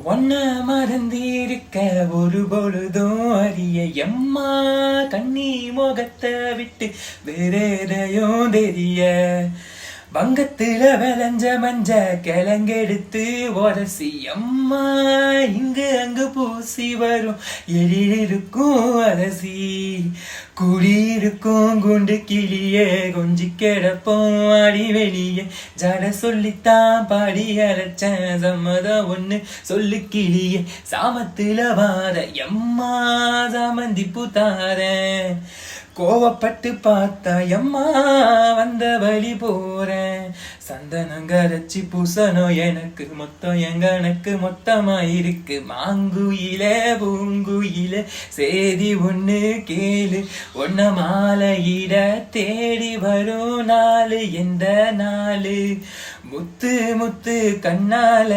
ஒன்ன மறந்திருக்க ஒரு பொழுதும் அறிய எம்மா கண்ணி முகத்தை விட்டு வேறேதையும் தெரிய வங்கத்துல விளைஞ்ச மஞ்ச கிழங்கெடுத்து உரசி அம்மா இங்கு அங்கு பூசி வரும் எழிலிருக்கும் அரசி குடியிருக்கும் குண்டு கிளியே கொஞ்சி கிடப்போம் அடி வெளியே ஜட சொல்லித்தான் பாடி அரைச்சேன் சம்மதம் ஒண்ணு சொல்லு கிளியே சாமத்துல வார எம்மா சாமந்தி பூத்தாரேன் கோவப்பட்டு பார்த்தா எம்மா வந்த வழி போறேன் சந்தனம் கரைச்சி பூசணும் எனக்கு மொத்தம் எங்கனக்கு மொத்தமா இருக்கு மாங்குயில பூங்குயில சேதி ஒண்ணு கேளு ஒன்ன மாலையிட தேடி வரும் நாளு எந்த நாளு முத்து முத்து கண்ணால